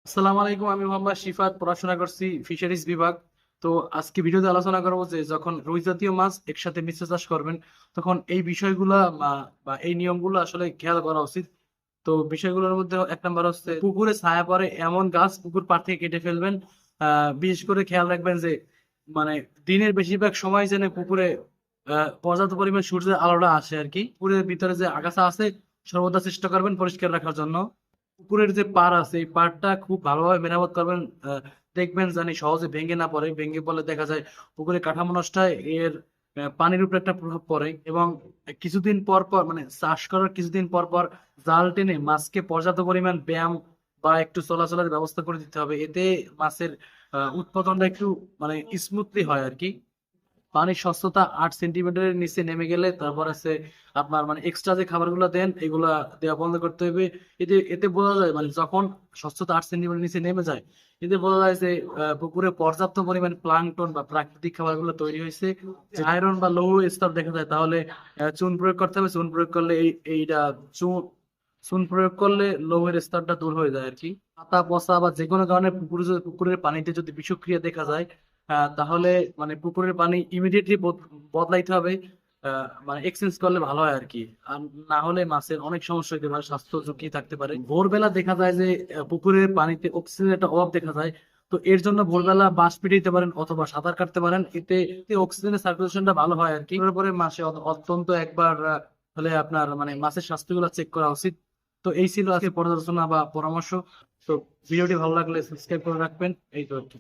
আসসালামু আলাইকুম। আমি মোহাম্মদ শিফাত, পড়াশোনা করছি ফিশারিজ বিভাগ। তো আজকে ভিডিওতে আলোচনা করবো যে যখন রুই জাতীয় মাছ একসাথে মিশ্র চাষ করবেন তখন এই বিষয়গুলা বা এই নিয়মগুলো আসলে খেয়াল করা উচিত। তো বিষয়গুলোর মধ্যে এক নাম্বার হচ্ছে পুকুরে ছায়া পড়ে এমন গাছ পুকুর পাড় থেকে কেটে ফেলবেন। বিশেষ করে খেয়াল রাখবেন যে মানে দিনের বেশিরভাগ সময় যেন পুকুরে পর্যাপ্ত পরিমাণ সূর্যের আলোটা আসে আর কি। পুকুরের ভিতরে যে আগাছা আছে সর্বদা চেষ্টা করবেন পরিষ্কার রাখার জন্য। পুকুরের যে পাড় আছে এই পাড়টা খুব ভালোভাবে মেরামত করবেন। দেখবেন জানি সহজে ভেঙে না পড়ে, ভেঙে পড়লে দেখা যায় পুকুরের কাঠামো নষ্ট হয়। এর পানির উপর একটা প্রভাব পড়ে এবং কিছুদিন পর পর মানে চাষ করার কিছুদিন পর পর জাল টেনে মাছকে পর্যাপ্ত পরিমাণ ব্যায়াম বা একটু চলাচলের ব্যবস্থা করে দিতে হবে। এতে মাছের উৎপাদনটা একটু মানে স্মুথলি হয় আর কি। পানির স্বচ্ছতা 8 সেন্টিমিটারের নিচে নেমে গেলে তারপর আছে আপনার মানে এক্সট্রা যে খাবারগুলো দেন এগুলা দেওয়া বন্ধ করতে হবে। এতে এতে বোঝা যায় মানে যখন স্বচ্ছতা 8 সেন্টিমিটার নিচে নেমে যায় এতে বোঝা যায় যে পুকুরে পর্যাপ্ত পরিমাণ প্লাঙ্কটন বা প্রাকৃতিক খাবারগুলো তৈরি হয়েছে। আয়রন বা লৌহ স্তর দেখা যায় তাহলে চুন প্রয়োগ করতে হবে। চুন প্রয়োগ করলে এইটা চুন চুন প্রয়োগ করলে লৌহের স্তরটা দূর হয়ে যায় আর কি। পাতা পচা বা যে কোনো কারণে পুকুরের পানিতে যদি বিষক্রিয়া দেখা যায় তাহলে মানে পুকুরের পানি ইমিডিয়েটলি বদলাইতে হবে। মানে এক্সচেঞ্জ করলে ভালো হয় আর কি। আর না হলে মাছের অনেক সমস্যা হতে পারে, স্বাস্থ্য ঝুঁকি থাকতে পারে। ভোরবেলা দেখা যায় যে পুকুরের পানিতে অক্সিজেনের একটা অভাব দেখা যায়। তো এর জন্য ভোরবেলা বাঁশ পিটাইতে পারেন অথবা সাঁতার কাটতে পারেন। এতে এতে অক্সিজেনের সার্কুলেশনটা ভালো হয় আর কি। তারপরে মাসে অত্যন্ত একবার হলে আপনার মানে মাছের স্বাস্থ্যগুলো চেক করা উচিত। তো এই ছিল আজকে পর্যালোচনা বা পরামর্শ। তো ভিডিওটি ভালো লাগলে সাবস্ক্রাইব করে রাখবেন। এই তো আর কি।